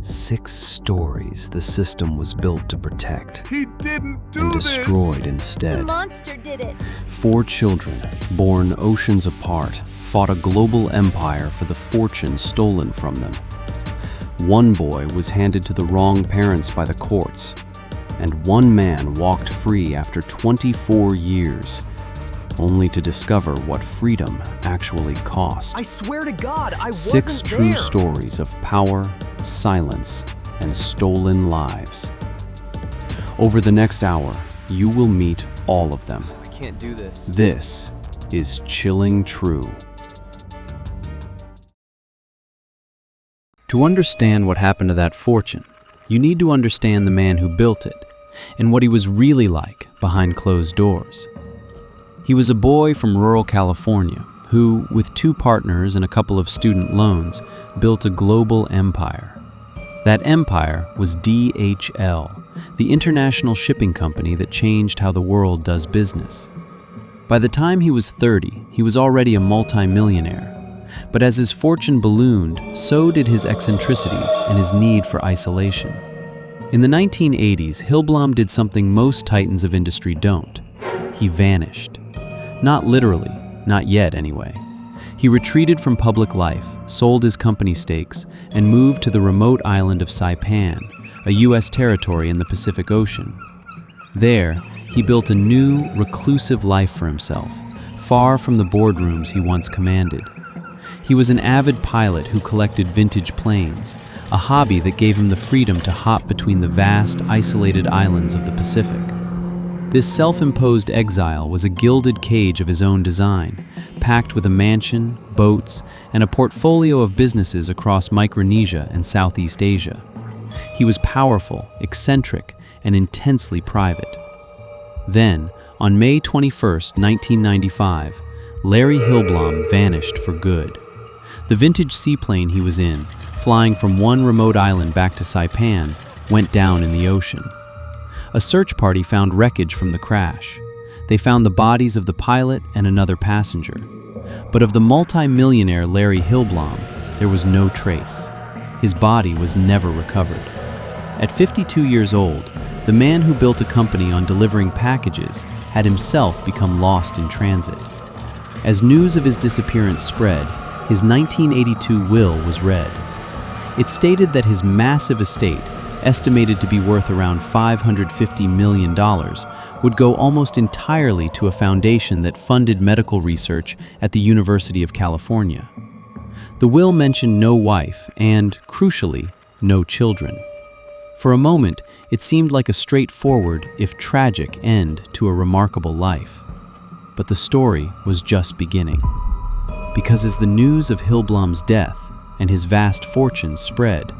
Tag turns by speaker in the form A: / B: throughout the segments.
A: 6 stories the system was built to protect.
B: He didn't do
A: and
B: this!
A: destroyed
C: The
A: instead.
C: monster did it.
A: 4 children, born oceans apart, fought a global empire for the fortune stolen from them. 1 boy was handed to the wrong parents by the courts, and 1 man walked free after 24 years, only to discover what freedom actually cost.
D: I swear to God, I
A: 6
D: wasn't
A: true
D: there.
A: stories of power, silence, and stolen lives. Over the next hour, you will meet all of them.
D: I can't do this.
A: This is Chilling True. To understand what happened to that fortune, you need to understand the man who built it and what he was really like behind closed doors. He was a boy from rural California who, with 2 partners and a couple of student loans, built a global empire. That empire was DHL, the international shipping company that changed how the world does business. By the time he was 30, he was already a multi-millionaire. But as his fortune ballooned, so did his eccentricities and his need for isolation. In the 1980s, Hillblom did something most titans of industry don't. He vanished. Not literally, not yet anyway. He retreated from public life, sold his company stakes, and moved to the remote island of Saipan, a U.S. territory in the Pacific Ocean. There, he built a new, reclusive life for himself, far from the boardrooms he once commanded. He was an avid pilot who collected vintage planes, a hobby that gave him the freedom to hop between the vast, isolated islands of the Pacific. This self-imposed exile was a gilded cage of his own design, packed with a mansion, boats, and a portfolio of businesses across Micronesia and Southeast Asia. He was powerful, eccentric, and intensely private. Then, on May 21, 1995, Larry Hillblom vanished for good. The vintage seaplane he was in, flying from one remote island back to Saipan, went down in the ocean. A search party found wreckage from the crash. They found the bodies of the pilot and another passenger. But of the multi-millionaire Larry Hillblom, there was no trace. His body was never recovered. At 52 years old, the man who built a company on delivering packages had himself become lost in transit. As news of his disappearance spread, his 1982 will was read. It stated that his massive estate, estimated to be worth around $550 million, would go almost entirely to a foundation that funded medical research at the University of California. The will mentioned no wife and, crucially, no children. For a moment, it seemed like a straightforward, if tragic, end to a remarkable life. But the story was just beginning. Because as the news of Hillblom's death and his vast fortune spread,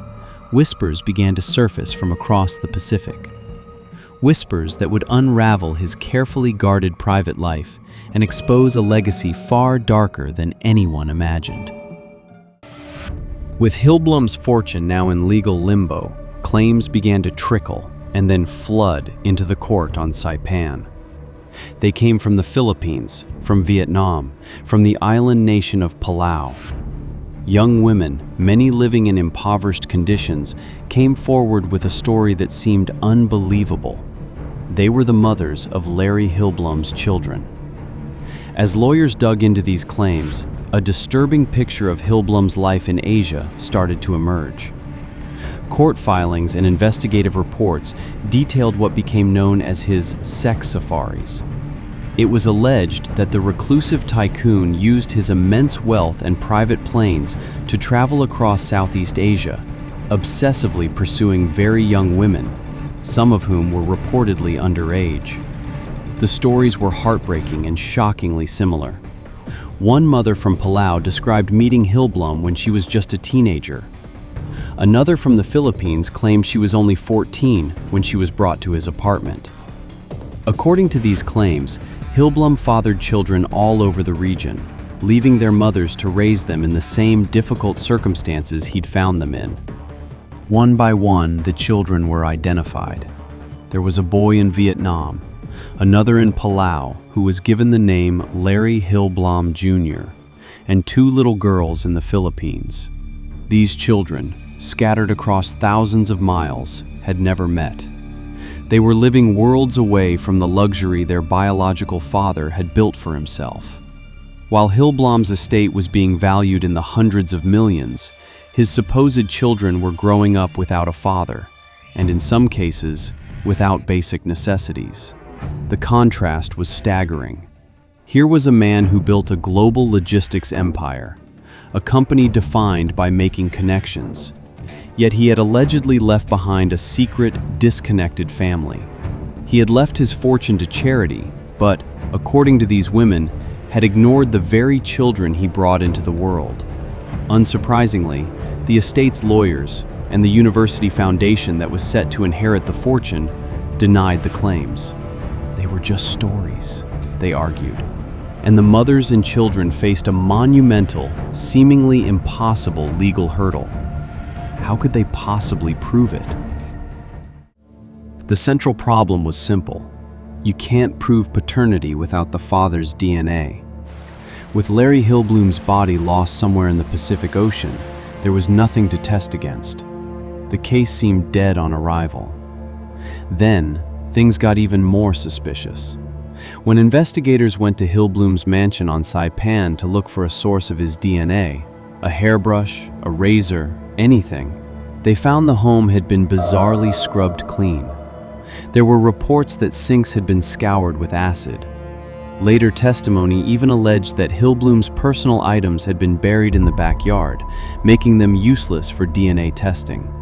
A: whispers began to surface from across the Pacific. Whispers that would unravel his carefully guarded private life and expose a legacy far darker than anyone imagined. With Hillblom's fortune now in legal limbo, claims began to trickle and then flood into the court on Saipan. They came from the Philippines, from Vietnam, from the island nation of Palau. Young women, many living in impoverished conditions, came forward with a story that seemed unbelievable. They were the mothers of Larry Hillblom's children. As lawyers dug into these claims, a disturbing picture of Hillblom's life in Asia started to emerge. Court filings and investigative reports detailed what became known as his sex safaris. It was alleged that the reclusive tycoon used his immense wealth and private planes to travel across Southeast Asia, obsessively pursuing very young women, some of whom were reportedly underage. The stories were heartbreaking and shockingly similar. One mother from Palau described meeting Hillblom when she was just a teenager. Another from the Philippines claimed she was only 14 when she was brought to his apartment. According to these claims, Hillblom fathered children all over the region, leaving their mothers to raise them in the same difficult circumstances he'd found them in. One by one, the children were identified. There was a boy in Vietnam, another in Palau who was given the name Larry Hillblom Jr., and 2 little girls in the Philippines. These children, scattered across thousands of miles, had never met. They were living worlds away from the luxury their biological father had built for himself. While Hillblom's estate was being valued in the hundreds of millions, his supposed children were growing up without a father, and in some cases, without basic necessities. The contrast was staggering. Here was a man who built a global logistics empire, a company defined by making connections. Yet he had allegedly left behind a secret, disconnected family. He had left his fortune to charity, but, according to these women, had ignored the very children he brought into the world. Unsurprisingly, the estate's lawyers and the university foundation that was set to inherit the fortune denied the claims. They were just stories, they argued. And the mothers and children faced a monumental, seemingly impossible legal hurdle. How could they possibly prove it? The central problem was simple. You can't prove paternity without the father's DNA. With Larry Hillblom's body lost somewhere in the Pacific Ocean, there was nothing to test against. The case seemed dead on arrival. Then, things got even more suspicious. When investigators went to Hillblom's mansion on Saipan to look for a source of his DNA, a hairbrush, a razor, anything, they found the home had been bizarrely scrubbed clean. There were reports that sinks had been scoured with acid. Later testimony even alleged that Hillblom's personal items had been buried in the backyard, making them useless for DNA testing.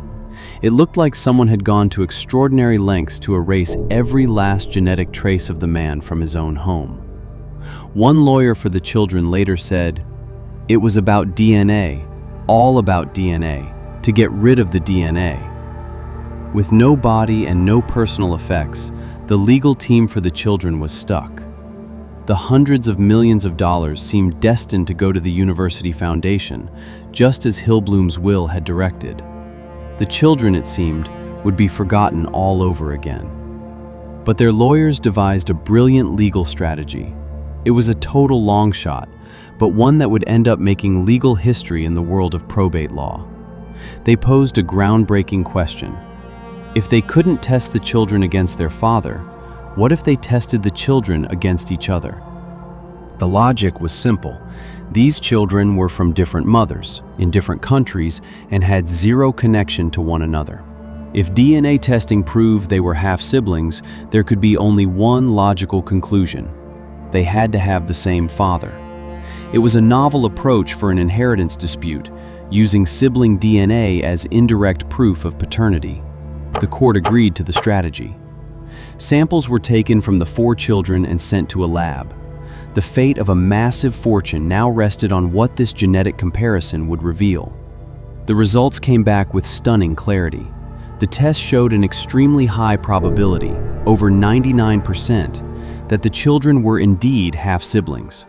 A: It looked like someone had gone to extraordinary lengths to erase every last genetic trace of the man from his own home. One lawyer for the children later said, "It was about DNA, all about DNA, to get rid of the DNA." With no body and no personal effects, the legal team for the children was stuck. The hundreds of millions of dollars seemed destined to go to the university foundation, just as Hillblom's will had directed. The children, it seemed, would be forgotten all over again. But their lawyers devised a brilliant legal strategy. It was a total long shot, but one that would end up making legal history in the world of probate law. They posed a groundbreaking question. If they couldn't test the children against their father, what if they tested the children against each other? The logic was simple. These children were from different mothers, in different countries, and had zero connection to one another. If DNA testing proved they were half-siblings, there could be only one logical conclusion. They had to have the same father. It was a novel approach for an inheritance dispute, using sibling DNA as indirect proof of paternity. The court agreed to the strategy. Samples were taken from the 4 children and sent to a lab. The fate of a massive fortune now rested on what this genetic comparison would reveal. The results came back with stunning clarity. The test showed an extremely high probability, over 99%, that the children were indeed half-siblings.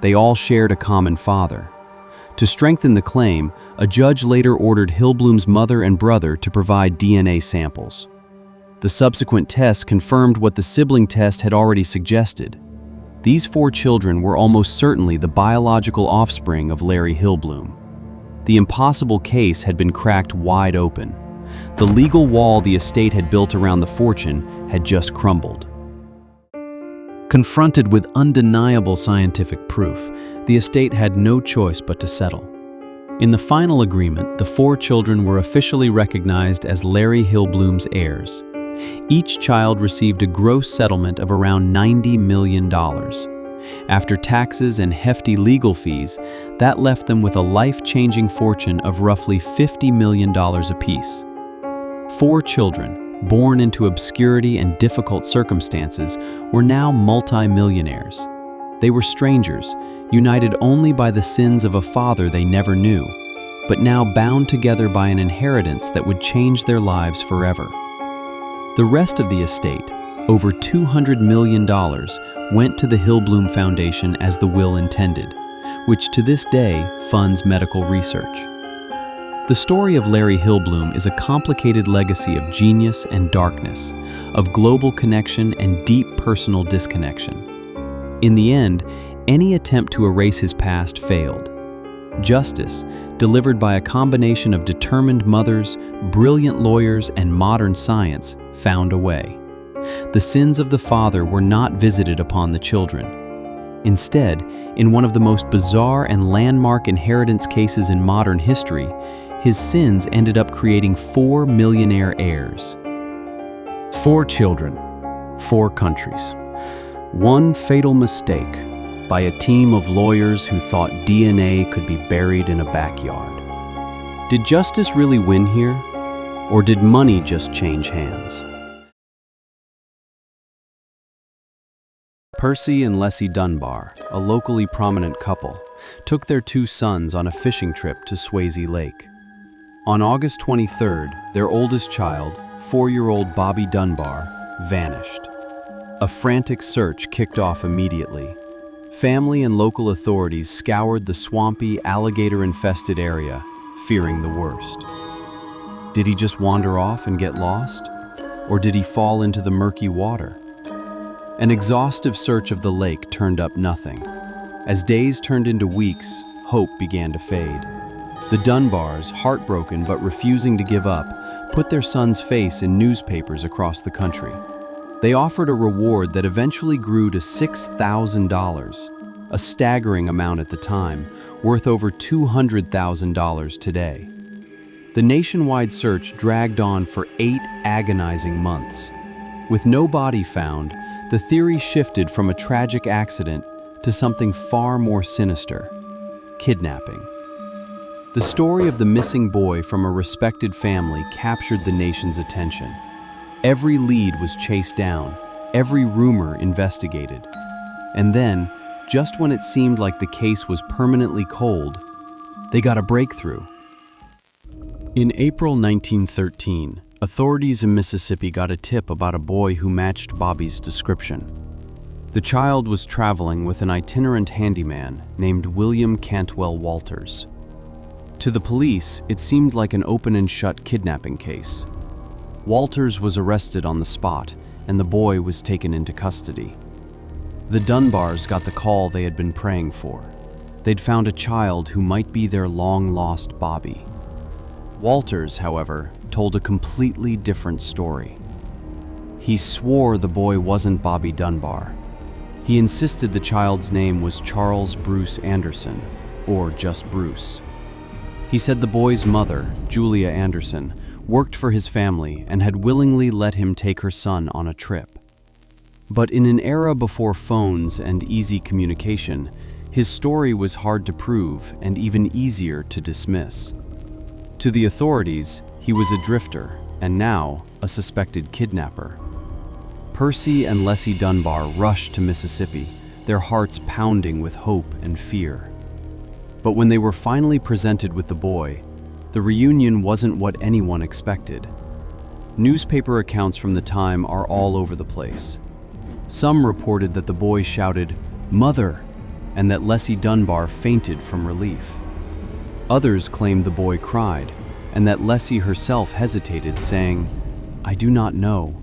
A: They all shared a common father. To strengthen the claim, a judge later ordered Hillblom's mother and brother to provide DNA samples. The subsequent tests confirmed what the sibling test had already suggested. These 4 children were almost certainly the biological offspring of Larry Hillblom. The impossible case had been cracked wide open. The legal wall the estate had built around the fortune had just crumbled. Confronted with undeniable scientific proof, the estate had no choice but to settle. In the final agreement, the 4 children were officially recognized as Larry Hillblom's heirs. Each child received a gross settlement of around $90 million. After taxes and hefty legal fees, that left them with a life-changing fortune of roughly $50 million apiece. 4 children, born into obscurity and difficult circumstances, were now multi-millionaires. They were strangers, united only by the sins of a father they never knew, but now bound together by an inheritance that would change their lives forever. The rest of the estate, over $200 million, went to the Hillblom Foundation as the will intended, which to this day funds medical research. The story of Larry Hillblom is a complicated legacy of genius and darkness, of global connection and deep personal disconnection. In the end, any attempt to erase his past failed. Justice, delivered by a combination of determined mothers, brilliant lawyers, and modern science, found a way. The sins of the father were not visited upon the children. Instead, in one of the most bizarre and landmark inheritance cases in modern history, his sins ended up creating 4 millionaire heirs. 4 children, 4 countries. One fatal mistake by a team of lawyers who thought DNA could be buried in a backyard. Did justice really win here? Or did money just change hands? Percy and Leslie Dunbar, a locally prominent couple, took their 2 sons on a fishing trip to Swayze Lake. On August 23rd, their oldest child, 4-year-old Bobby Dunbar, vanished. A frantic search kicked off immediately. Family and local authorities scoured the swampy, alligator-infested area, fearing the worst. Did he just wander off and get lost? Or did he fall into the murky water? An exhaustive search of the lake turned up nothing. As days turned into weeks, hope began to fade. The Dunbars, heartbroken but refusing to give up, put their son's face in newspapers across the country. They offered a reward that eventually grew to $6,000, a staggering amount at the time, worth over $200,000 today. The nationwide search dragged on for 8 agonizing months. With no body found, the theory shifted from a tragic accident to something far more sinister: kidnapping. The story of the missing boy from a respected family captured the nation's attention. Every lead was chased down, every rumor investigated. And then, just when it seemed like the case was permanently cold, they got a breakthrough. In April 1913, authorities in Mississippi got a tip about a boy who matched Bobby's description. The child was traveling with an itinerant handyman named William Cantwell Walters. To the police, it seemed like an open and shut kidnapping case. Walters was arrested on the spot, and the boy was taken into custody. The Dunbars got the call they had been praying for. They'd found a child who might be their long-lost Bobby. Walters, however, told a completely different story. He swore the boy wasn't Bobby Dunbar. He insisted the child's name was Charles Bruce Anderson, or just Bruce. He said the boy's mother, Julia Anderson, worked for his family and had willingly let him take her son on a trip. But in an era before phones and easy communication, his story was hard to prove and even easier to dismiss. To the authorities, he was a drifter and now a suspected kidnapper. Percy and Leslie Dunbar rushed to Mississippi, their hearts pounding with hope and fear. But when they were finally presented with the boy, the reunion wasn't what anyone expected. Newspaper accounts from the time are all over the place. Some reported that the boy shouted, "Mother!" and that Leslie Dunbar fainted from relief. Others claimed the boy cried, and that Leslie herself hesitated, saying, "I do not know.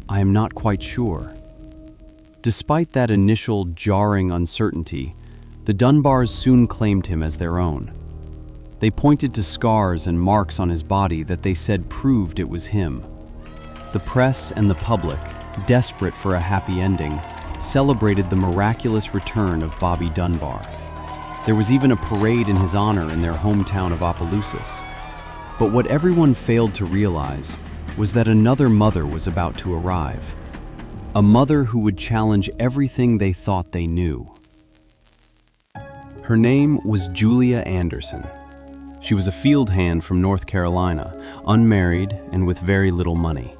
A: I am not quite sure." Despite that initial jarring uncertainty, the Dunbars soon claimed him as their own. They pointed to scars and marks on his body that they said proved it was him. The press and the public, desperate for a happy ending, celebrated the miraculous return of Bobby Dunbar. There was even a parade in his honor in their hometown of Opelousas. But what everyone failed to realize was that another mother was about to arrive. A mother who would challenge everything they thought they knew. Her name was Julia Anderson. She was a field hand from North Carolina, unmarried and with very little money.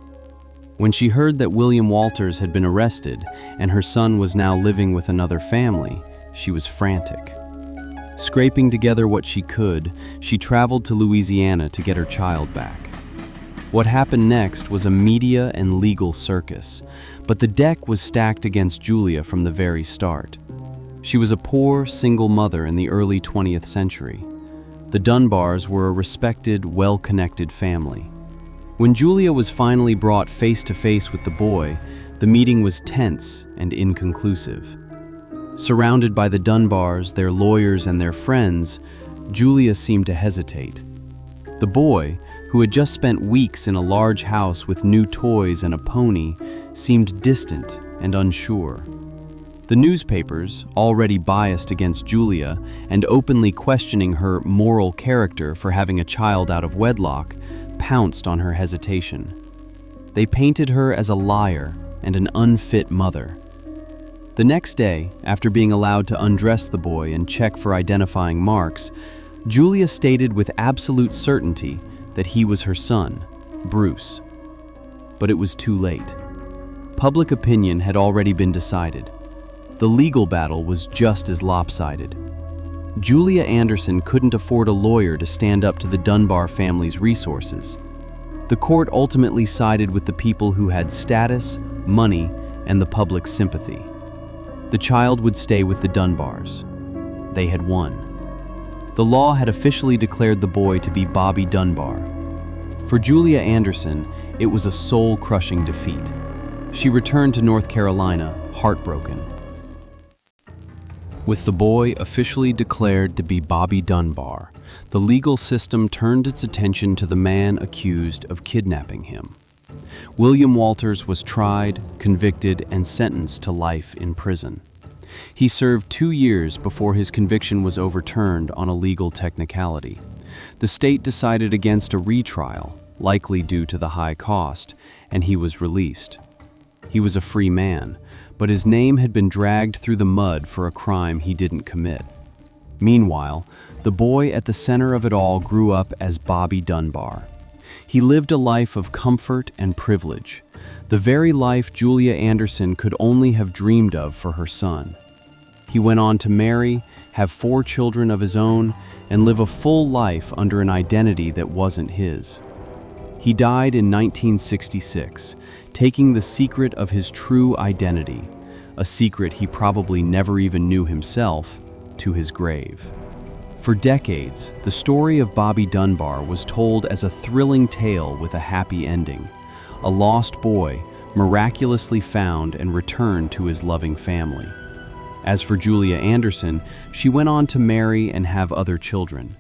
A: When she heard that William Walters had been arrested and her son was now living with another family, she was frantic. Scraping together what she could, she traveled to Louisiana to get her child back. What happened next was a media and legal circus, but the deck was stacked against Julia from the very start. She was a poor, single mother in the early 20th century. The Dunbars were a respected, well-connected family. When Julia was finally brought face to face with the boy, the meeting was tense and inconclusive. Surrounded by the Dunbars, their lawyers, and their friends, Julia seemed to hesitate. The boy, who had just spent weeks in a large house with new toys and a pony, seemed distant and unsure. The newspapers, already biased against Julia and openly questioning her moral character for having a child out of wedlock, pounced on her hesitation. They painted her as a liar and an unfit mother. The next day, after being allowed to undress the boy and check for identifying marks, Julia stated with absolute certainty that he was her son, Bruce. But it was too late. Public opinion had already been decided. The legal battle was just as lopsided. Julia Anderson couldn't afford a lawyer to stand up to the Dunbar family's resources. The court ultimately sided with the people who had status, money, and the public's sympathy. The child would stay with the Dunbars. They had won. The law had officially declared the boy to be Bobby Dunbar. For Julia Anderson, it was a soul-crushing defeat. She returned to North Carolina, heartbroken. With the boy officially declared to be Bobby Dunbar, the legal system turned its attention to the man accused of kidnapping him. William Walters was tried, convicted, and sentenced to life in prison. He served 2 years before his conviction was overturned on a legal technicality. The state decided against a retrial, likely due to the high cost, and he was released. He was a free man, but his name had been dragged through the mud for a crime he didn't commit. Meanwhile, the boy at the center of it all grew up as Bobby Dunbar. He lived a life of comfort and privilege, the very life Julia Anderson could only have dreamed of for her son. He went on to marry, have 4 children of his own, and live a full life under an identity that wasn't his. He died in 1966, taking the secret of his true identity, a secret he probably never even knew himself, to his grave. For decades, the story of Bobby Dunbar was told as a thrilling tale with a happy ending. A lost boy, miraculously found and returned to his loving family. As for Julia Anderson, she went on to marry and have other children.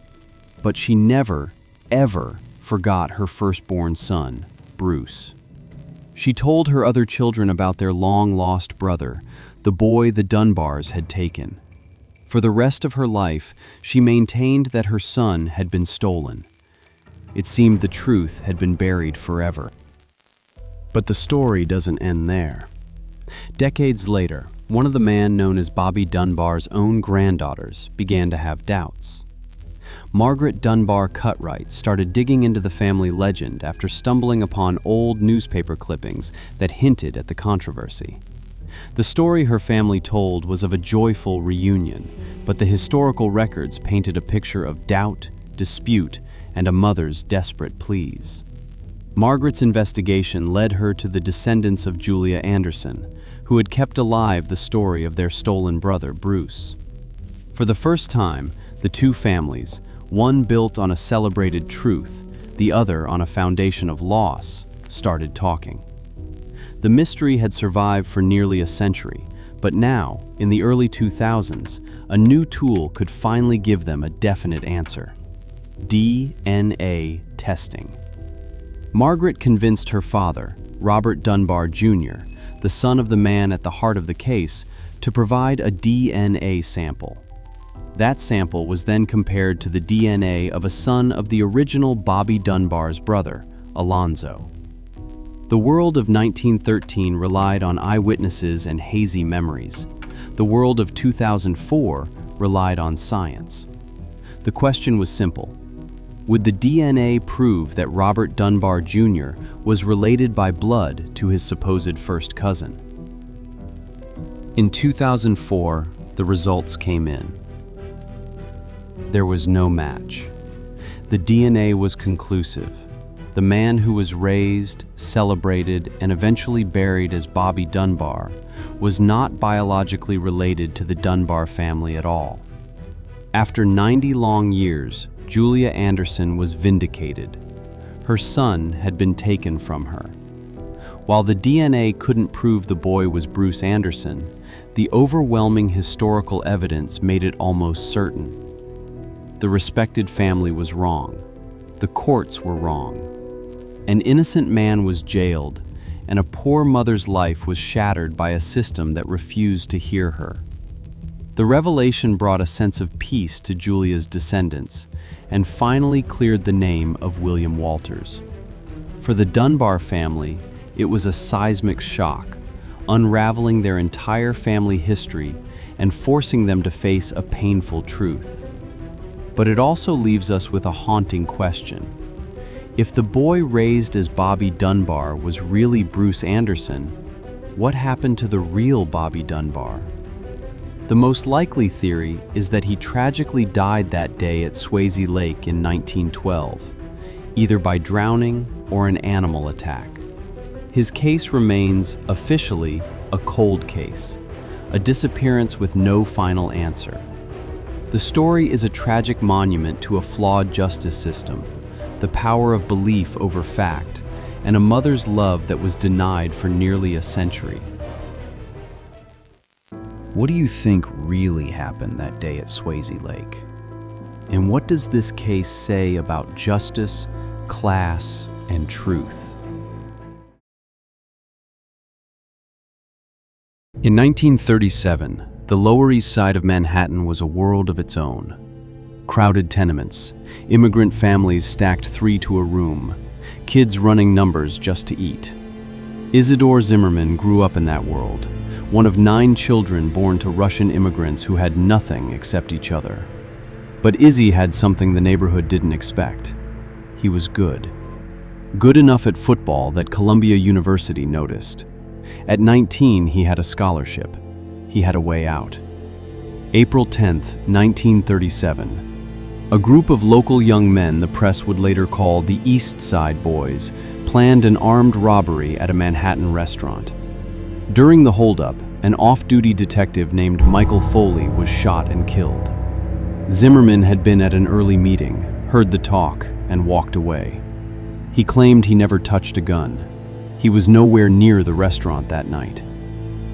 A: But she never, ever forgot her firstborn son, Bruce. She told her other children about their long-lost brother, the boy the Dunbars had taken. For the rest of her life, she maintained that her son had been stolen. It seemed the truth had been buried forever. But the story doesn't end there. Decades later, one of the man known as Bobby Dunbar's own granddaughters began to have doubts. Margaret Dunbar Cutright started digging into the family legend after stumbling upon old newspaper clippings that hinted at the controversy. The story her family told was of a joyful reunion, but the historical records painted a picture of doubt, dispute, and a mother's desperate pleas. Margaret's investigation led her to the descendants of Julia Anderson, who had kept alive the story of their stolen brother, Bruce. For the first time, the two families, one built on a celebrated truth, the other on a foundation of loss, started talking. The mystery had survived for nearly a century, but now, in the early 2000s, a new tool could finally give them a definite answer: DNA testing. Margaret convinced her father, Robert Dunbar Jr., the son of the man at the heart of the case, to provide a DNA sample. That sample was then compared to the DNA of a son of the original Bobby Dunbar's brother, Alonzo. The world of 1913 relied on eyewitnesses and hazy memories. The world of 2004 relied on science. The question was simple: would the DNA prove that Robert Dunbar Jr. was related by blood to his supposed first cousin? In 2004, the results came in. There was no match. The DNA was conclusive. The man who was raised, celebrated, and eventually buried as Bobby Dunbar was not biologically related to the Dunbar family at all. After 90 long years, Julia Anderson was vindicated. Her son had been taken from her. While the DNA couldn't prove the boy was Bruce Anderson, the overwhelming historical evidence made it almost certain. The respected family was wrong. The courts were wrong. An innocent man was jailed, and a poor mother's life was shattered by a system that refused to hear her. The revelation brought a sense of peace to Julia's descendants and finally cleared the name of William Walters. For the Dunbar family, it was a seismic shock, unraveling their entire family history and forcing them to face a painful truth. But it also leaves us with a haunting question. If the boy raised as Bobby Dunbar was really Bruce Anderson, what happened to the real Bobby Dunbar? The most likely theory is that he tragically died that day at Swayze Lake in 1912, either by drowning or an animal attack. His case remains, officially, a cold case, a disappearance with no final answer. The story is a tragic monument to a flawed justice system, the power of belief over fact, and a mother's love that was denied for nearly a century. What do you think really happened that day at Swayze Lake? And what does this case say about justice, class, and truth? In 1937, the Lower East Side of Manhattan was a world of its own. Crowded tenements, immigrant families stacked 3 to a room, kids running numbers just to eat. Isidore Zimmerman grew up in that world, one of 9 children born to Russian immigrants who had nothing except each other. But Izzy had something the neighborhood didn't expect. He was good. Good enough at football that Columbia University noticed. At 19, he had a scholarship. He had a way out. April 10th, 1937. A group of local young men the press would later call the East Side Boys planned an armed robbery at a Manhattan restaurant. During the holdup, an off-duty detective named Michael Foley was shot and killed. Zimmerman had been at an early meeting, heard the talk, and walked away. He claimed he never touched a gun. He was nowhere near the restaurant that night.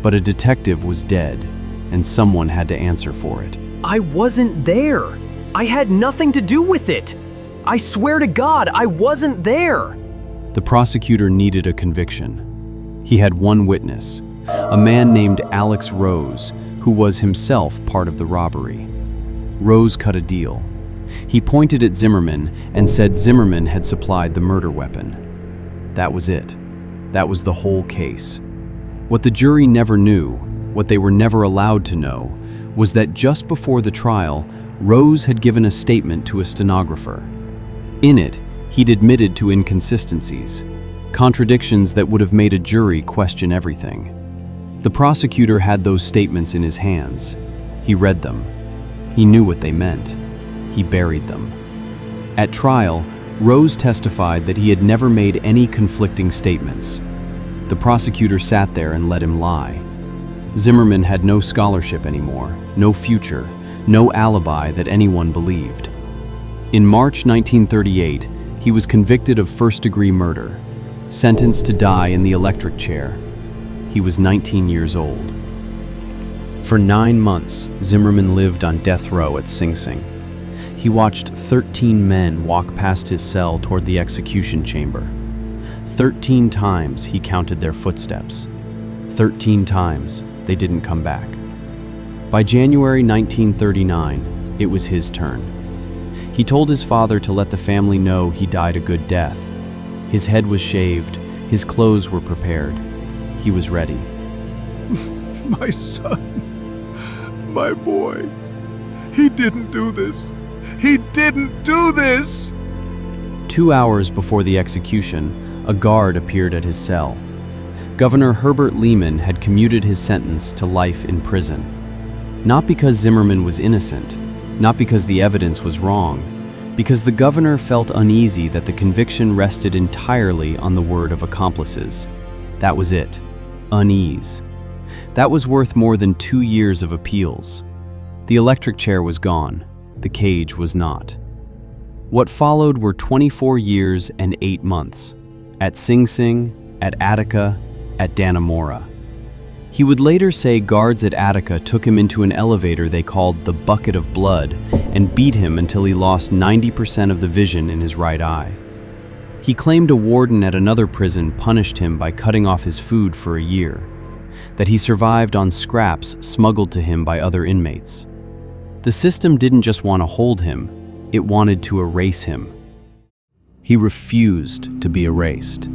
A: But a detective was dead, and someone had to answer for it.
D: I wasn't there. I had nothing to do with it. I swear to God, I wasn't there.
A: The prosecutor needed a conviction. He had one witness, a man named Alex Rose, who was himself part of the robbery. Rose cut a deal. He pointed at Zimmerman and said Zimmerman had supplied the murder weapon. That was it. That was the whole case. What the jury never knew, what they were never allowed to know, was that just before the trial, Rose had given a statement to a stenographer. In it, he'd admitted to inconsistencies, contradictions that would have made a jury question everything. The prosecutor had those statements in his hands. He read them. He knew what they meant. He buried them. At trial, Rose testified that he had never made any conflicting statements. The prosecutor sat there and let him lie. Zimmerman had no scholarship anymore, no future, no alibi that anyone believed. In March 1938, he was convicted of first-degree murder, sentenced to die in the electric chair. He was 19 years old. For 9 months, Zimmerman lived on death row at Sing Sing. He watched 13 men walk past his cell toward the execution chamber. 13 times he counted their footsteps. 13 times they didn't come back. By January 1939, it was his turn. He told his father to let the family know he died a good death. His head was shaved, his clothes were prepared. He was ready.
B: My son, my boy, he didn't do this. He didn't do this!
A: 2 hours before the execution, a guard appeared at his cell. Governor Herbert Lehman had commuted his sentence to life in prison. Not because Zimmerman was innocent, not because the evidence was wrong, because the governor felt uneasy that the conviction rested entirely on the word of accomplices. That was it. Unease. That was worth more than 2 years of appeals. The electric chair was gone. The cage was not. What followed were 24 years and 8 months. At Sing Sing, at Attica, at Dannemora. He would later say guards at Attica took him into an elevator they called the Bucket of Blood and beat him until he lost 90% of the vision in his right eye. He claimed a warden at another prison punished him by cutting off his food for a year, that he survived on scraps smuggled to him by other inmates. The system didn't just want to hold him, it wanted to erase him. He refused to be erased.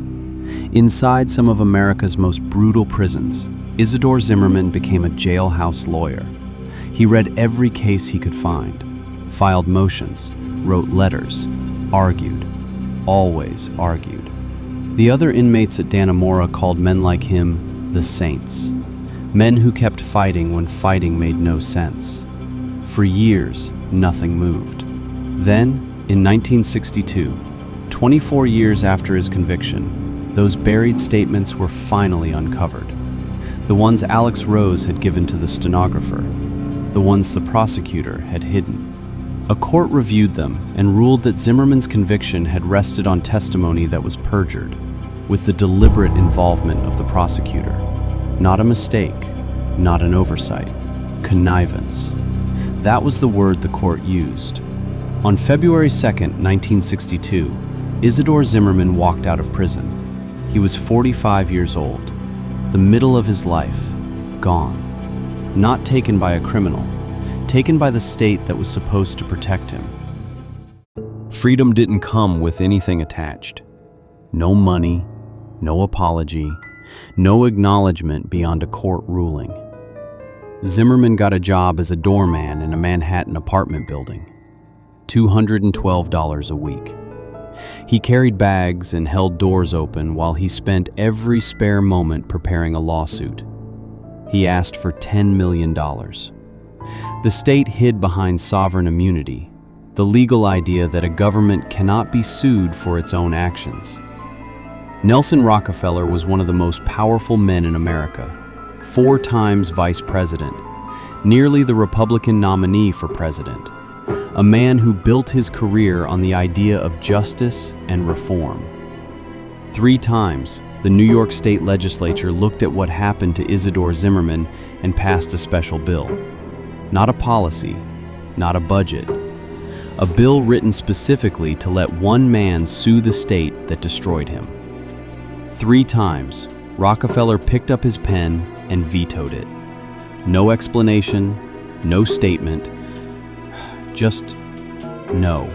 A: Inside some of America's most brutal prisons, Isidore Zimmerman became a jailhouse lawyer. He read every case he could find, filed motions, wrote letters, argued, always argued. The other inmates at Dannemora called men like him the Saints, men who kept fighting when fighting made no sense. For years, nothing moved. Then, in 1962, 24 years after his conviction, those buried statements were finally uncovered. The ones Alex Rose had given to the stenographer, the ones the prosecutor had hidden. A court reviewed them and ruled that Zimmerman's conviction had rested on testimony that was perjured, with the deliberate involvement of the prosecutor. Not a mistake, not an oversight, connivance. That was the word the court used. On February 2nd, 1962, Isidore Zimmerman walked out of prison. He was 45 years old, the middle of his life, gone. Not taken by a criminal, taken by the state that was supposed to protect him. Freedom didn't come with anything attached. No money, no apology, no acknowledgement beyond a court ruling. Zimmerman got a job as a doorman in a Manhattan apartment building. $212 a week. He carried bags and held doors open while he spent every spare moment preparing a lawsuit. He asked for $10 million. The state hid behind sovereign immunity, the legal idea that a government cannot be sued for its own actions. Nelson Rockefeller was one of the most powerful men in America, 4 times vice president, nearly the Republican nominee for president, a man who built his career on the idea of justice and reform. 3 times, the New York State Legislature looked at what happened to Isidore Zimmerman and passed a special bill. Not a policy, not a budget. A bill written specifically to let one man sue the state that destroyed him. 3 times, Rockefeller picked up his pen and vetoed it. No explanation, no statement, just no.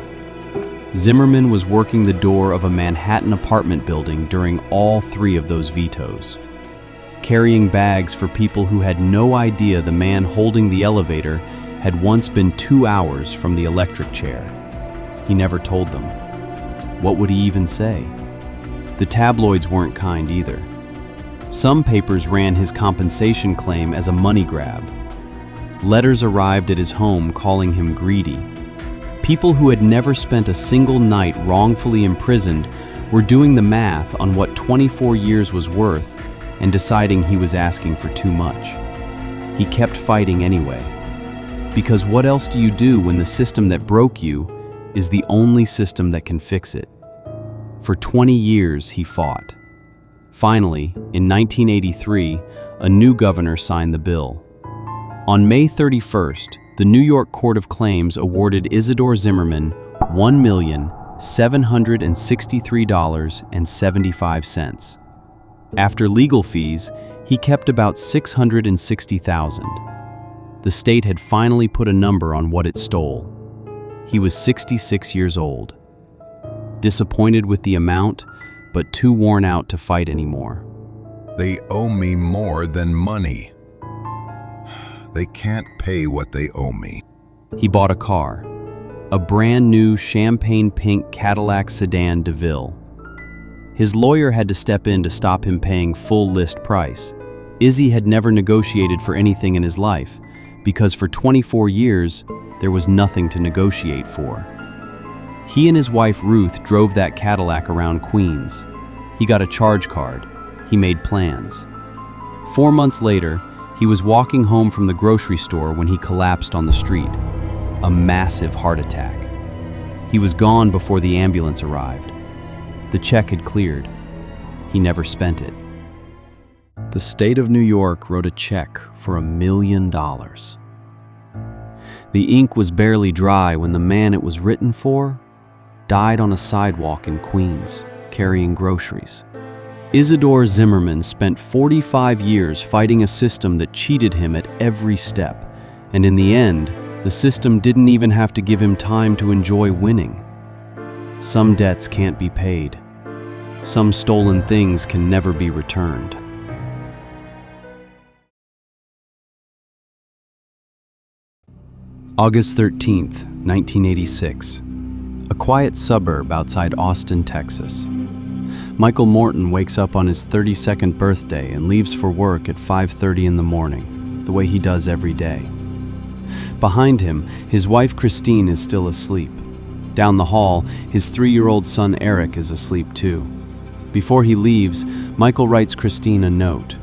A: Zimmerman was working the door of a Manhattan apartment building during all 3 of those vetoes, carrying bags for people who had no idea the man holding the elevator had once been 2 hours from the electric chair. He never told them. What would he even say? The tabloids weren't kind either. Some papers ran his compensation claim as a money grab. Letters arrived at his home calling him greedy. People who had never spent a single night wrongfully imprisoned were doing the math on what 24 years was worth and deciding he was asking for too much. He kept fighting anyway. Because what else do you do when the system that broke you is the only system that can fix it? For 20 years he fought. Finally, in 1983, a new governor signed the bill. On May 31st, the New York Court of Claims awarded Isidore Zimmerman $1,763.75. After legal fees, he kept about $660,000. The state had finally put a number on what it stole. He was 66 years old. Disappointed with the amount, but too worn out to fight anymore.
B: They owe me more than money. They can't pay what they owe me.
A: He bought a car, a brand new champagne pink Cadillac sedan DeVille. His lawyer had to step in to stop him paying full list price. Izzy had never negotiated for anything in his life, because for 24 years, there was nothing to negotiate for. He and his wife Ruth drove that Cadillac around Queens. He got a charge card. He made plans. 4 months later, he was walking home from the grocery store when he collapsed on the street. A massive heart attack. He was gone before the ambulance arrived. The check had cleared. He never spent it. The state of New York wrote a check for $1 million. The The ink was barely dry when the man it was written for died on a sidewalk in Queens, carrying groceries. Isidore Zimmerman spent 45 years fighting a system that cheated him at every step, and in the end, the system didn't even have to give him time to enjoy winning. Some debts can't be paid. Some stolen things can never be returned. August 13th, 1986. A quiet suburb outside Austin, Texas. Michael Morton wakes up on his 32nd birthday and leaves for work at 5:30 in the morning, the way he does every day. Behind him, his wife Christine is still asleep. Down the hall, his 3-year-old son Eric is asleep too. Before he leaves, Michael writes Christine a note.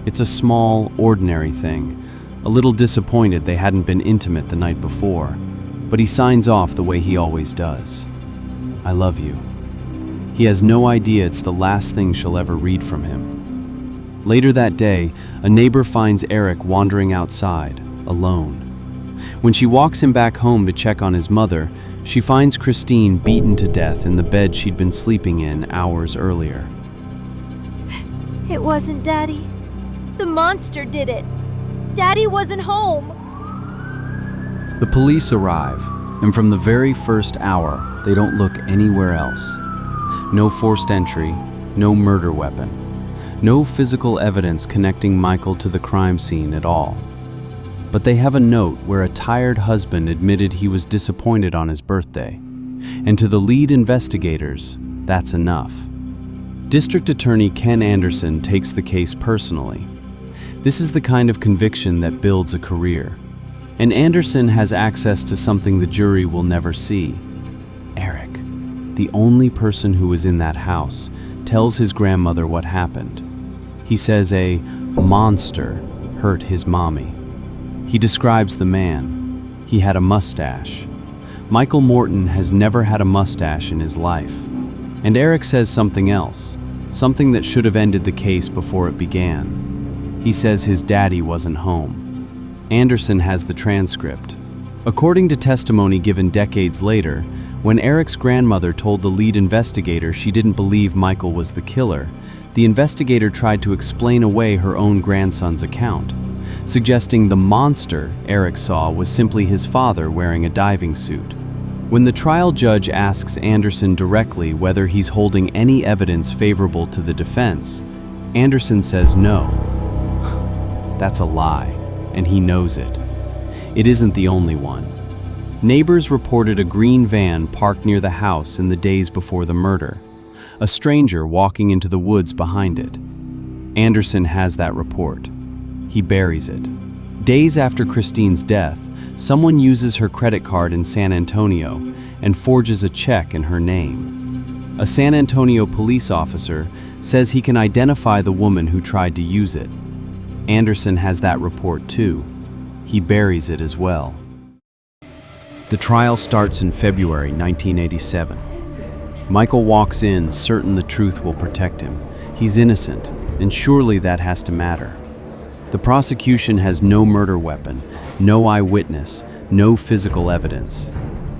A: It's a small, ordinary thing, a little disappointed they hadn't been intimate the night before, but he signs off the way he always does. I love you. He has no idea it's the last thing she'll ever read from him. Later that day, a neighbor finds Eric wandering outside, alone. When she walks him back home to check on his mother, she finds Christine beaten to death in the bed she'd been sleeping in hours earlier.
C: It wasn't Daddy. The monster did it. Daddy wasn't home.
A: The police arrive, and from the very first hour, they don't look anywhere else. No forced entry, no murder weapon, no physical evidence connecting Michael to the crime scene at all. But they have a note where a tired husband admitted he was disappointed on his birthday, and to the lead investigators, that's enough. District Attorney Ken Anderson takes the case personally. This is the kind of conviction that builds a career. And Anderson has access to something the jury will never see. Eric, the only person who was in that house, tells his grandmother what happened. He says a monster hurt his mommy. He describes the man. He had a mustache. Michael Morton has never had a mustache in his life. And Eric says something else, something that should have ended the case before it began. He says his daddy wasn't home. Anderson has the transcript. According to testimony given decades later, when Eric's grandmother told the lead investigator she didn't believe Michael was the killer, the investigator tried to explain away her own grandson's account, suggesting the monster Eric saw was simply his father wearing a diving suit. When the trial judge asks Anderson directly whether he's holding any evidence favorable to the defense, Anderson says no. That's a lie, and he knows it. It isn't the only one. Neighbors reported a green van parked near the house in the days before the murder, a stranger walking into the woods behind it. Anderson has that report. He buries it. Days after Christine's death, someone uses her credit card in San Antonio and forges a check in her name. A San Antonio police officer says he can identify the woman who tried to use it. Anderson has that report too. He buries it as well. The trial starts in February 1987. Michael walks in certain the truth will protect him. He's innocent, and surely that has to matter. The prosecution has no murder weapon, no eyewitness, no physical evidence.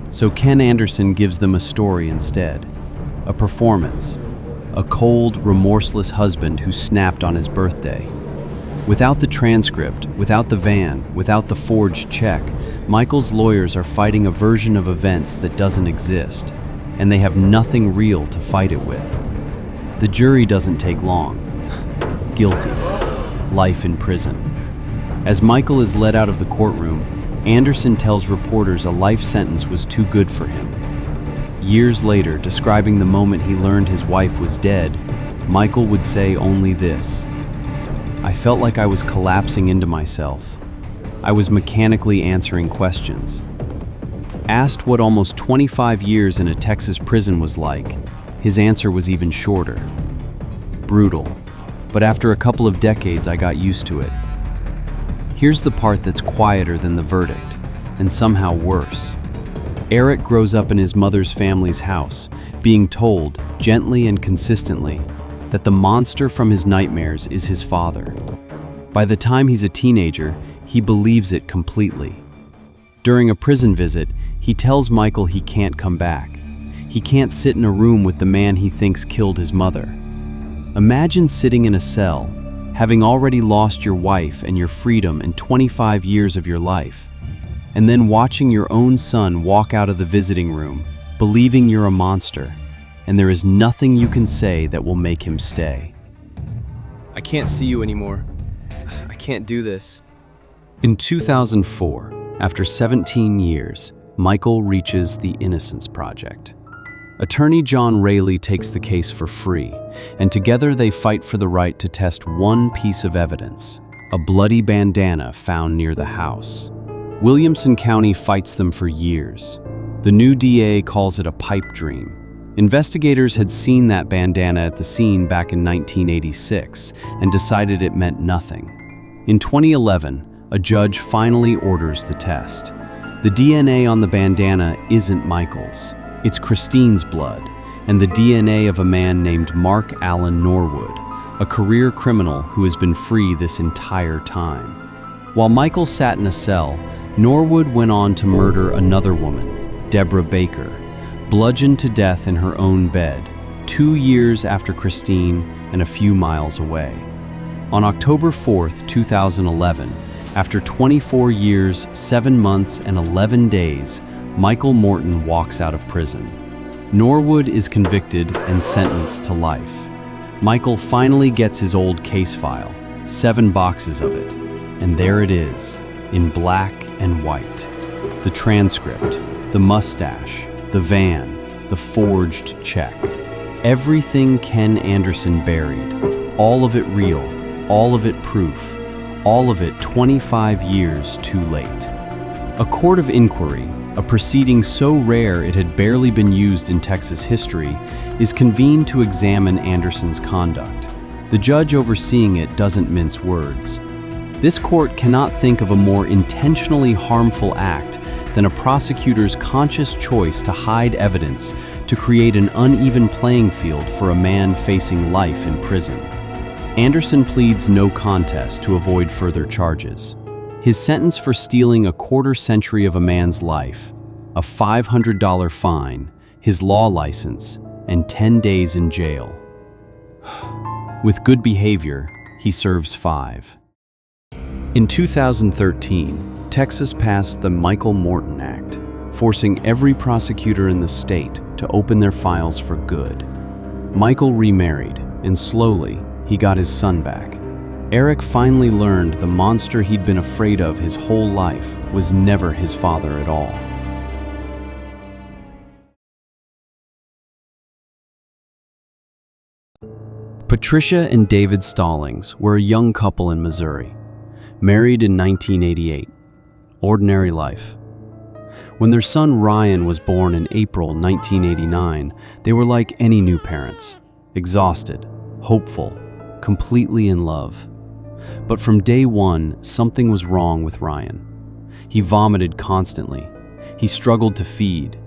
A: So Ken Anderson gives them a story instead. A performance. A cold, remorseless husband who snapped on his birthday. Without the transcript, without the van, without the forged check, Michael's lawyers are fighting a version of events that doesn't exist, and they have nothing real to fight it with. The jury doesn't take long. Guilty. Life in prison. As Michael is led out of the courtroom, Anderson tells reporters a life sentence was too good for him. Years later, describing the moment he learned his wife was dead, Michael would say only this: I felt like I was collapsing into myself. I was mechanically answering questions. Asked what almost 25 years in a Texas prison was like, his answer was even shorter. Brutal. But after a couple of decades, I got used to it. Here's the part that's quieter than the verdict, and somehow worse. Eric grows up in his mother's family's house, being told, gently and consistently, that the monster from his nightmares is his father. By the time he's a teenager, he believes it completely. During a prison visit, he tells Michael he can't come back. He can't sit in a room with the man he thinks killed his mother. Imagine sitting in a cell, having already lost your wife and your freedom and 25 years of your life, and then watching your own son walk out of the visiting room, believing you're a monster, and there is nothing you can say that will make him stay.
D: I can't see you anymore. I can't do this.
A: In 2004, after 17 years, Michael reaches the Innocence Project. Attorney John Rayleigh takes the case for free, and together they fight for the right to test one piece of evidence, a bloody bandana found near the house. Williamson County fights them for years. The new DA calls it a pipe dream. Investigators had seen that bandana at the scene back in 1986 and decided it meant nothing. In 2011, a judge finally orders the test. The DNA on the bandana isn't Michael's. It's Christine's blood, and the DNA of a man named Mark Allen Norwood, a career criminal who has been free this entire time. While Michael sat in a cell, Norwood went on to murder another woman, Deborah Baker, bludgeoned to death in her own bed, 2 years after Christine and a few miles away. On October 4th, 2011, after 24 years, 7 months, and 11 days, Michael Morton walks out of prison. Norwood is convicted and sentenced to life. Michael finally gets his old case file, 7 boxes of it, and there it is, in black and white. The transcript, the mustache, the van, the forged check. Everything Ken Anderson buried, all of it real, all of it proof, all of it 25 years too late. A court of inquiry, a proceeding so rare it had barely been used in Texas history, is convened to examine Anderson's conduct. The judge overseeing it doesn't mince words. This court cannot think of a more intentionally harmful act than a prosecutor's conscious choice to hide evidence to create an uneven playing field for a man facing life in prison. Anderson pleads no contest to avoid further charges. His sentence for stealing a quarter-century of a man's life, a $500 fine, his law license, and 10 days in jail. With good behavior, he serves 5. In 2013, Texas passed the Michael Morton Act, forcing every prosecutor in the state to open their files for good. Michael remarried, and slowly, he got his son back. Eric finally learned the monster he'd been afraid of his whole life was never his father at all. Patricia and David Stallings were a young couple in Missouri, married in 1988. Ordinary life. When their son Ryan was born in April 1989, they were like any new parents, exhausted, hopeful, completely in love. But from day one, something was wrong with Ryan. He vomited constantly. He struggled to feed.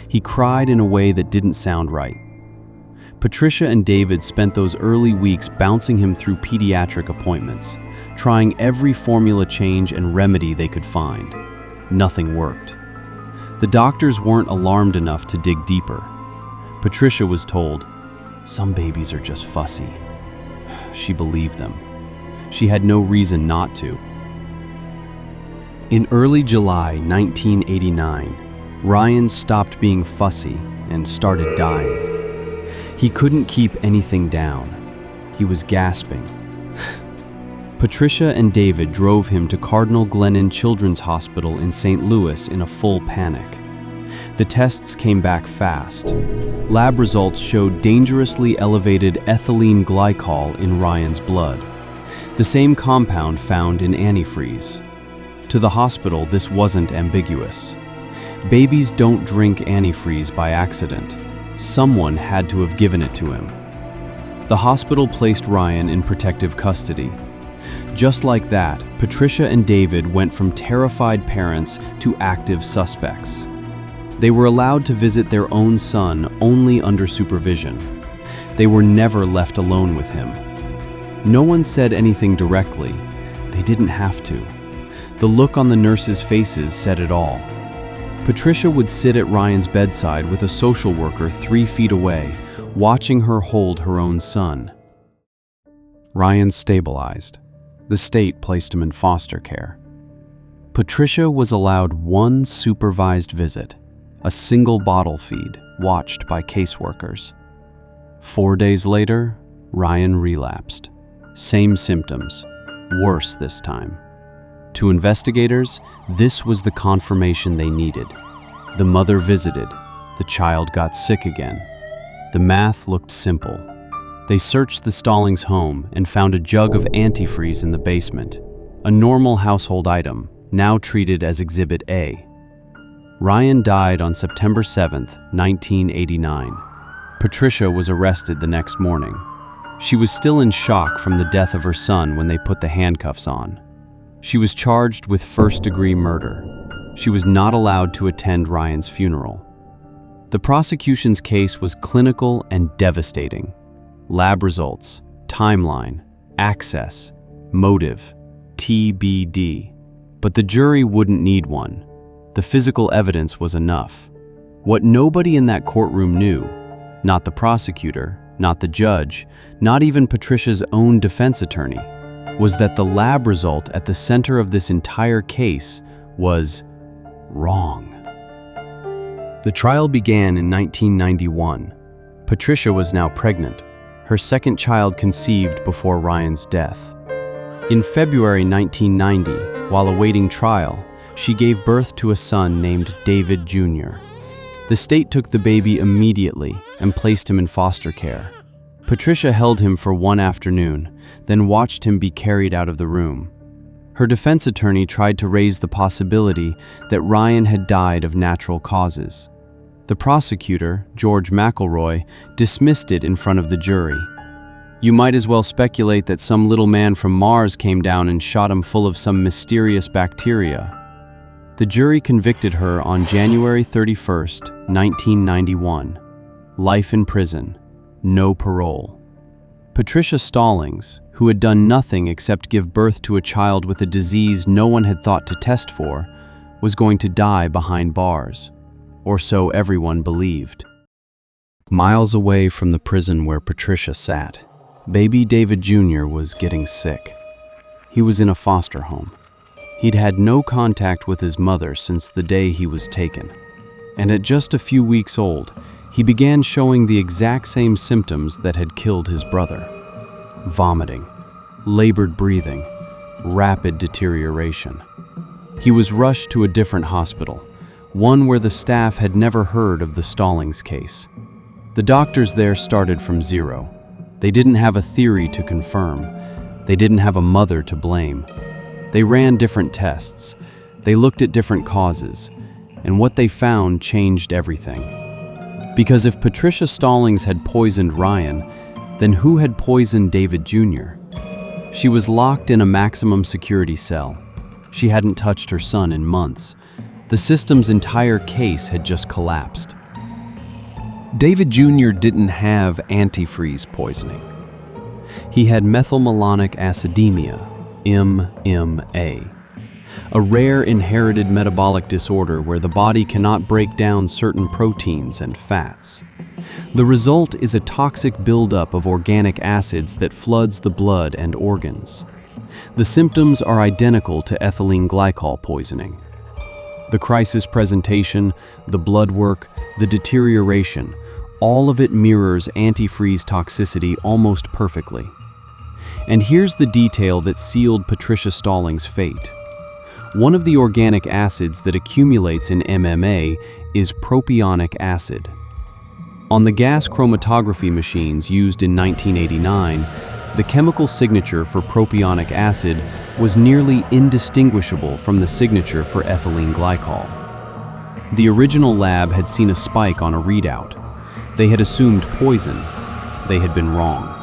A: He cried in a way that didn't sound right. Patricia and David spent those early weeks bouncing him through pediatric appointments, trying every formula change and remedy they could find. Nothing worked. The doctors weren't alarmed enough to dig deeper. Patricia was told, "Some babies are just fussy." She believed them. She had no reason not to. In early July 1989, Ryan stopped being fussy and started dying. He couldn't keep anything down. He was gasping. Patricia and David drove him to Cardinal Glennon Children's Hospital in St. Louis in a full panic. The tests came back fast. Lab results showed dangerously elevated ethylene glycol in Ryan's blood, the same compound found in antifreeze. To the hospital, this wasn't ambiguous. Babies don't drink antifreeze by accident. Someone had to have given it to him. The hospital placed Ryan in protective custody. Just like that, Patricia and David went from terrified parents to active suspects. They were allowed to visit their own son only under supervision. They were never left alone with him. No one said anything directly. They didn't have to. The look on the nurses' faces said it all. Patricia would sit at Ryan's bedside with a social worker 3 feet away, watching her hold her own son. Ryan stabilized. The state placed him in foster care. Patricia was allowed one supervised visit, a single bottle feed, watched by caseworkers. 4 days later, Ryan relapsed. Same symptoms, worse this time. To investigators, this was the confirmation they needed. The mother visited. The child got sick again. The math looked simple. They searched the Stallings' home and found a jug of antifreeze in the basement, a normal household item, now treated as Exhibit A. Ryan died on September 7, 1989. Patricia was arrested the next morning. She was still in shock from the death of her son when they put the handcuffs on. She was charged with first-degree murder. She was not allowed to attend Ryan's funeral. The prosecution's case was clinical and devastating. Lab results, timeline, access, motive, TBD. But the jury wouldn't need one. The physical evidence was enough. What nobody in that courtroom knew, not the prosecutor, not the judge, not even Patricia's own defense attorney, was that the lab result at the center of this entire case was wrong. The trial began in 1991. Patricia was now pregnant, her second child conceived before Ryan's death. In February 1990, while awaiting trial, she gave birth to a son named David Jr. The state took the baby immediately and placed him in foster care. Patricia held him for one afternoon, then watched him be carried out of the room. Her defense attorney tried to raise the possibility that Ryan had died of natural causes. The prosecutor, George McElroy, dismissed it in front of the jury. You might as well speculate that some little man from Mars came down and shot him full of some mysterious bacteria. The jury convicted her on January 31, 1991. Life in prison. No parole. Patricia Stallings, who had done nothing except give birth to a child with a disease no one had thought to test for, was going to die behind bars. Or so everyone believed. Miles away from the prison where Patricia sat, baby David Jr. was getting sick. He was in a foster home. He'd had no contact with his mother since the day he was taken. And at just a few weeks old, he began showing the exact same symptoms that had killed his brother. Vomiting, labored breathing, rapid deterioration. He was rushed to a different hospital, one where the staff had never heard of the Stallings case. The doctors there started from zero. They didn't have a theory to confirm. They didn't have a mother to blame. They ran different tests. They looked at different causes. And what they found changed everything. Because if Patricia Stallings had poisoned Ryan, then who had poisoned David Jr.? She was locked in a maximum security cell. She hadn't touched her son in months. The system's entire case had just collapsed. David Jr. didn't have antifreeze poisoning. He had methylmalonic acidemia, MMA, a rare inherited metabolic disorder where the body cannot break down certain proteins and fats. The result is a toxic buildup of organic acids that floods the blood and organs. The symptoms are identical to ethylene glycol poisoning. The crisis presentation, the blood work, the deterioration, all of it mirrors antifreeze toxicity almost perfectly. And here's the detail that sealed Patricia Stallings' fate. One of the organic acids that accumulates in MMA is propionic acid. On the gas chromatography machines used in 1989, the chemical signature for propionic acid was nearly indistinguishable from the signature for ethylene glycol. The original lab had seen a spike on a readout. They had assumed poison. They had been wrong.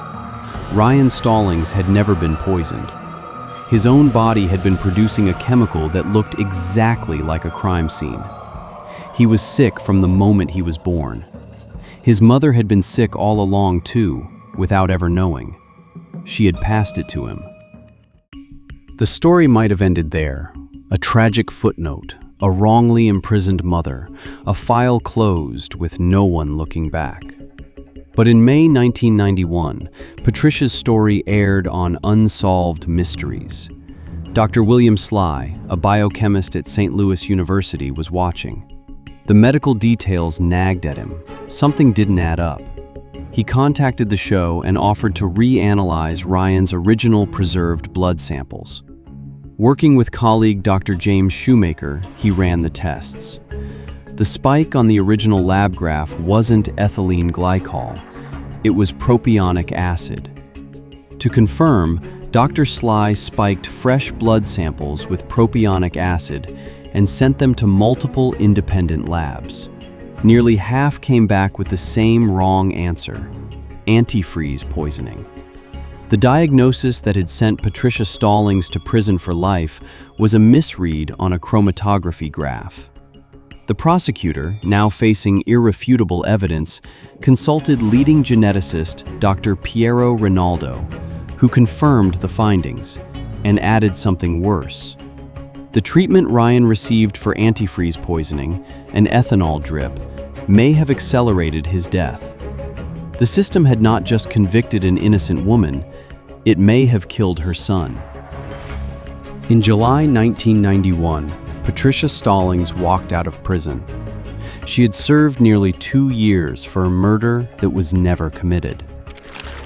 A: Ryan Stallings had never been poisoned. His own body had been producing a chemical that looked exactly like a crime scene. He was sick from the moment he was born. His mother had been sick all along too, without ever knowing. She had passed it to him. The story might have ended there, a tragic footnote, a wrongly imprisoned mother, a file closed with no one looking back. But in May 1991, Patricia's story aired on Unsolved Mysteries. Dr. William Sly, a biochemist at St. Louis University, was watching. The medical details nagged at him. Something didn't add up. He contacted the show and offered to reanalyze Ryan's original preserved blood samples. Working with colleague Dr. James Shoemaker, he ran the tests. The spike on the original lab graph wasn't ethylene glycol, it was propionic acid. To confirm, Dr. Sly spiked fresh blood samples with propionic acid and sent them to multiple independent labs. Nearly half came back with the same wrong answer: antifreeze poisoning. The diagnosis that had sent Patricia Stallings to prison for life was a misread on a chromatography graph. The prosecutor, now facing irrefutable evidence, consulted leading geneticist Dr. Piero Rinaldo, who confirmed the findings and added something worse. The treatment Ryan received for antifreeze poisoning, an ethanol drip, may have accelerated his death. The system had not just convicted an innocent woman, it may have killed her son. In July 1991, Patricia Stallings walked out of prison. She had served nearly 2 years for a murder that was never committed.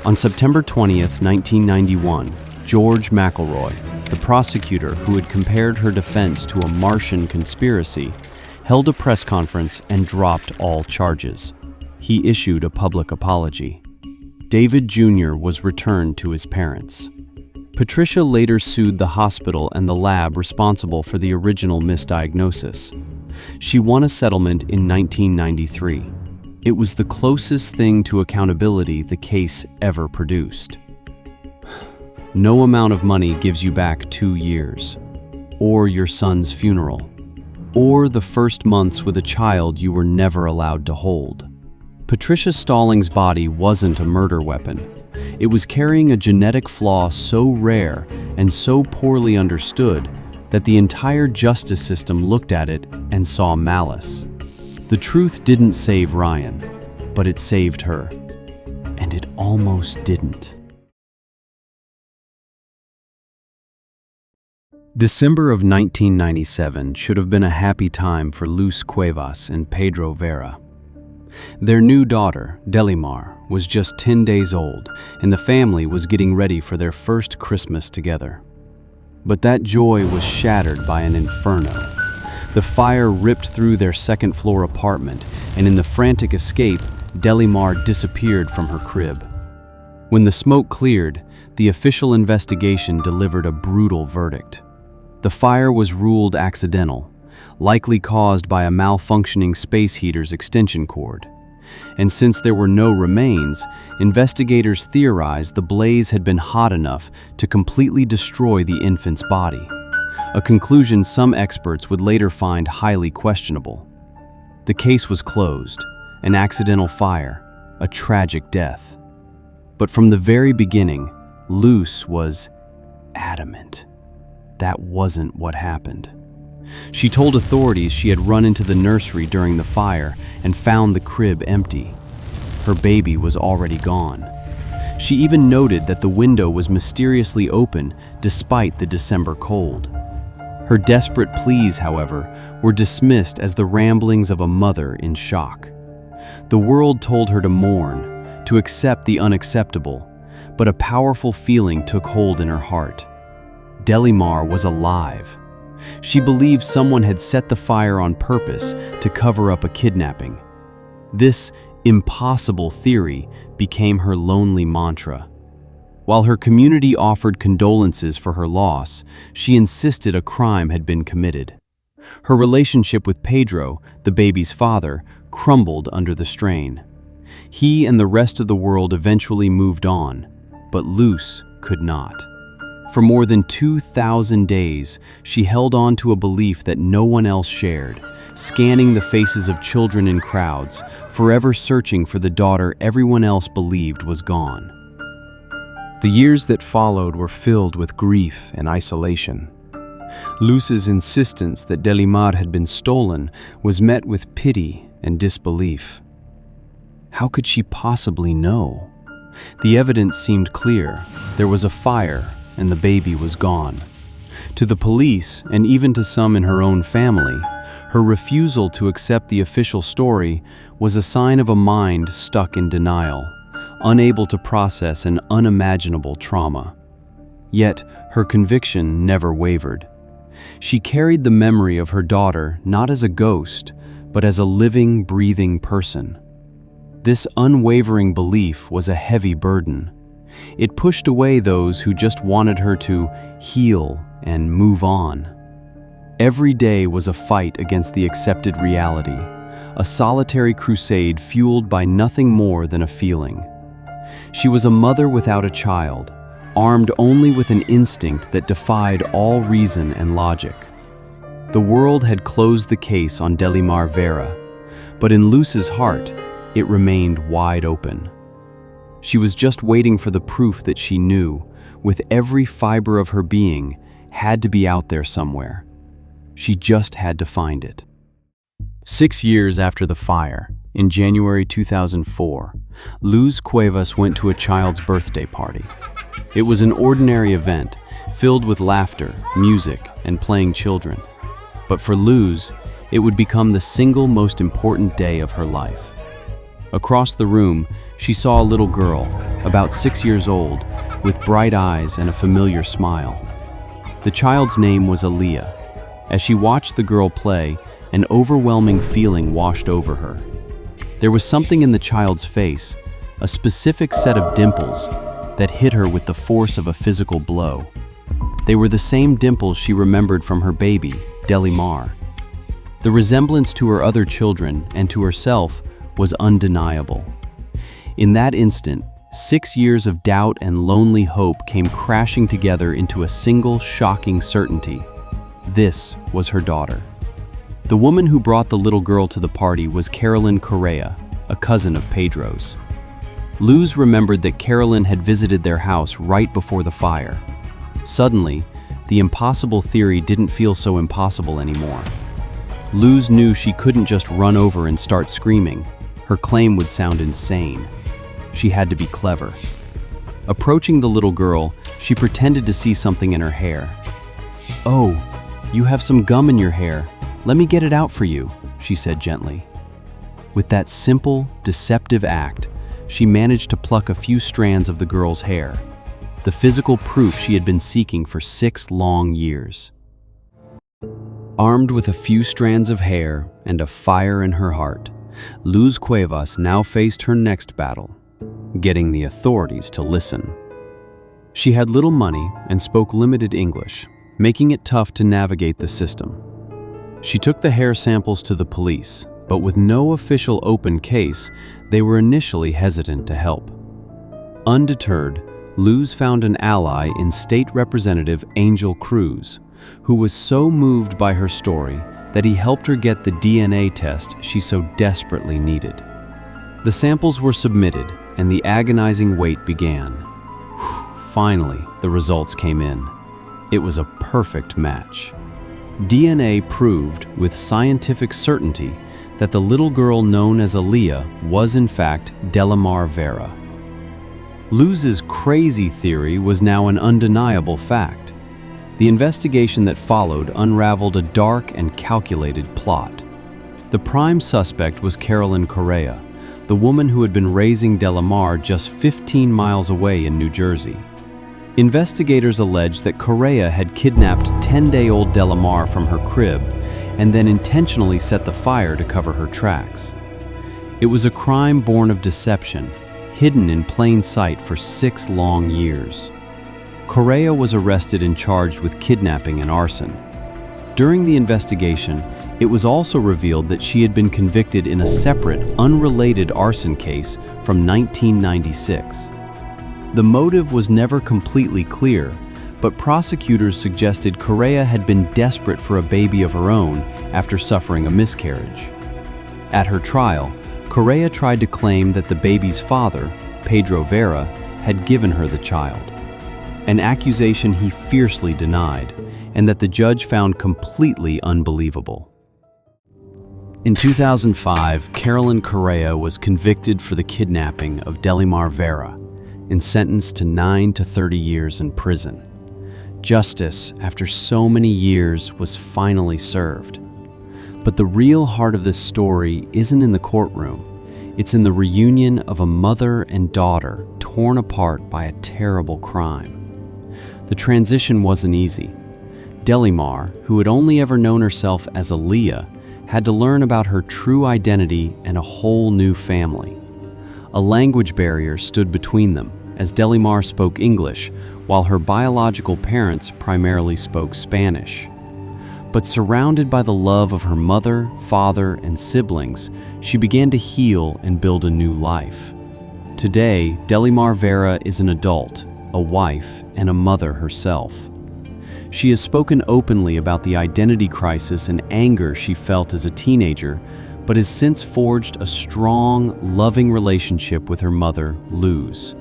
A: On September 20th, 1991, George McElroy, the prosecutor who had compared her defense to a Martian conspiracy, held a press conference and dropped all charges. He issued a public apology. David Jr. was returned to his parents. Patricia later sued the hospital and the lab responsible for the original misdiagnosis. She won a settlement in 1993. It was the closest thing to accountability the case ever produced. No amount of money gives you back 2 years, or your son's funeral, or the first months with a child you were never allowed to hold. Patricia Stallings' body wasn't a murder weapon. It was carrying a genetic flaw so rare and so poorly understood that the entire justice system looked at it and saw malice. The truth didn't save Ryan, but it saved her. And it almost didn't. December of 1997 should have been a happy time for Luz Cuevas and Pedro Vera. Their new daughter, Delimar, was just 10 days old, and the family was getting ready for their first Christmas together. But that joy was shattered by an inferno. The fire ripped through their second-floor apartment, and in the frantic escape, Delimar disappeared from her crib. When the smoke cleared, the official investigation delivered a brutal verdict. The fire was ruled accidental, likely caused by a malfunctioning space heater's extension cord. And since there were no remains, investigators theorized the blaze had been hot enough to completely destroy the infant's body, a conclusion some experts would later find highly questionable. The case was closed, an accidental fire, a tragic death. But from the very beginning, Luz was adamant. That wasn't what happened. She told authorities she had run into the nursery during the fire and found the crib empty. Her baby was already gone. She even noted that the window was mysteriously open despite the December cold. Her desperate pleas, however, were dismissed as the ramblings of a mother in shock. The world told her to mourn, to accept the unacceptable, but a powerful feeling took hold in her heart. Delimar was alive. She believed someone had set the fire on purpose to cover up a kidnapping. This impossible theory became her lonely mantra. While her community offered condolences for her loss, she insisted a crime had been committed. Her relationship with Pedro, the baby's father, crumbled under the strain. He and the rest of the world eventually moved on, but Luz could not. For more than 2,000 days, she held on to a belief that no one else shared, scanning the faces of children in crowds, forever searching for the daughter everyone else believed was gone. The years that followed were filled with grief and isolation. Luz's insistence that Delimar had been stolen was met with pity and disbelief. How could she possibly know? The evidence seemed clear. There was a fire, and the baby was gone. To the police, and even to some in her own family, her refusal to accept the official story was a sign of a mind stuck in denial, unable to process an unimaginable trauma. Yet, her conviction never wavered. She carried the memory of her daughter not as a ghost, but as a living, breathing person. This unwavering belief was a heavy burden. It pushed away those who just wanted her to heal and move on. Every day was a fight against the accepted reality, a solitary crusade fueled by nothing more than a feeling. She was a mother without a child, armed only with an instinct that defied all reason and logic. The world had closed the case on Delimar Vera, but in Luz's heart, it remained wide open. She was just waiting for the proof that she knew, with every fiber of her being, had to be out there somewhere. She just had to find it. 6 years after the fire, in January 2004, Luz Cuevas went to a child's birthday party. It was an ordinary event, filled with laughter, music, and playing children. But for Luz, it would become the single most important day of her life. Across the room, she saw a little girl, about 6 years old, with bright eyes and a familiar smile. The child's name was Aaliyah. As she watched the girl play, an overwhelming feeling washed over her. There was something in the child's face, a specific set of dimples, that hit her with the force of a physical blow. They were the same dimples she remembered from her baby, Delimar. The resemblance to her other children and to herself was undeniable. In that instant, 6 years of doubt and lonely hope came crashing together into a single shocking certainty. This was her daughter. The woman who brought the little girl to the party was Carolyn Correa, a cousin of Pedro's. Luz remembered that Carolyn had visited their house right before the fire. Suddenly, the impossible theory didn't feel so impossible anymore. Luz knew she couldn't just run over and start screaming. Her claim would sound insane. She had to be clever. Approaching the little girl, she pretended to see something in her hair. "Oh, you have some gum in your hair. Let me get it out for you," she said gently. With that simple, deceptive act, she managed to pluck a few strands of the girl's hair, the physical proof she had been seeking for 6 long years. Armed with a few strands of hair and a fire in her heart, Luz Cuevas now faced her next battle, getting the authorities to listen. She had little money and spoke limited English, making it tough to navigate the system. She took the hair samples to the police, but with no official open case, they were initially hesitant to help. Undeterred, Luz found an ally in State Representative Angel Cruz, who was so moved by her story that he helped her get the DNA test she so desperately needed. The samples were submitted, and the agonizing wait began. Finally, the results came in. It was a perfect match. DNA proved with scientific certainty that the little girl known as Aaliyah was in fact Delimar Vera. Luz's crazy theory was now an undeniable fact. The investigation that followed unraveled a dark and calculated plot. The prime suspect was Carolyn Correa, the woman who had been raising Delimar just 15 miles away in New Jersey. Investigators alleged that Correa had kidnapped 10-day-old Delimar from her crib and then intentionally set the fire to cover her tracks. It was a crime born of deception, hidden in plain sight for 6 long years. Correa was arrested and charged with kidnapping and arson. During the investigation, it was also revealed that she had been convicted in a separate, unrelated arson case from 1996. The motive was never completely clear, but prosecutors suggested Correa had been desperate for a baby of her own after suffering a miscarriage. At her trial, Correa tried to claim that the baby's father, Pedro Vera, had given her the child, an accusation he fiercely denied, and that the judge found completely unbelievable. In 2005, Carolyn Correa was convicted for the kidnapping of Delimar Vera and sentenced to 9 to 30 years in prison. Justice, after so many years, was finally served. But the real heart of this story isn't in the courtroom. It's in the reunion of a mother and daughter torn apart by a terrible crime. The transition wasn't easy. Delimar, who had only ever known herself as Aaliyah, had to learn about her true identity and a whole new family. A language barrier stood between them, as Delimar spoke English, while her biological parents primarily spoke Spanish. But surrounded by the love of her mother, father, and siblings, she began to heal and build a new life. Today, Delimar Vera is an adult, a wife, and a mother herself. She has spoken openly about the identity crisis and anger she felt as a teenager, but has since forged a strong, loving relationship with her mother, Luz.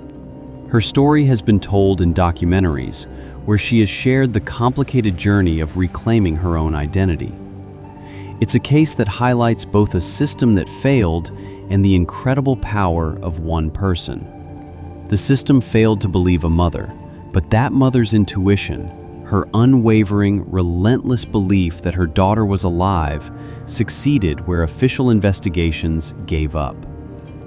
A: Her story has been told in documentaries, where she has shared the complicated journey of reclaiming her own identity. It's a case that highlights both a system that failed and the incredible power of one person. The system failed to believe a mother, but that mother's intuition, her unwavering, relentless belief that her daughter was alive, succeeded where official investigations gave up.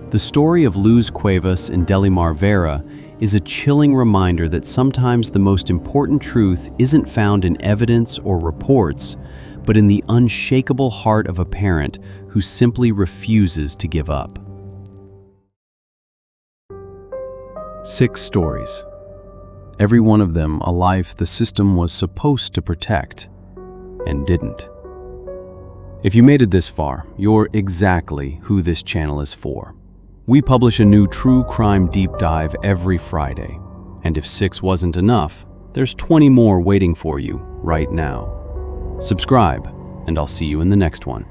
A: The story of Luz Cuevas and Delimar Vera is a chilling reminder that sometimes the most important truth isn't found in evidence or reports, but in the unshakable heart of a parent who simply refuses to give up. 6 stories. Every one of them a life the system was supposed to protect, and didn't. If you made it this far, you're exactly who this channel is for. We publish a new true crime deep dive every Friday, and if 6 wasn't enough, there's 20 more waiting for you right now. Subscribe, and I'll see you in the next one.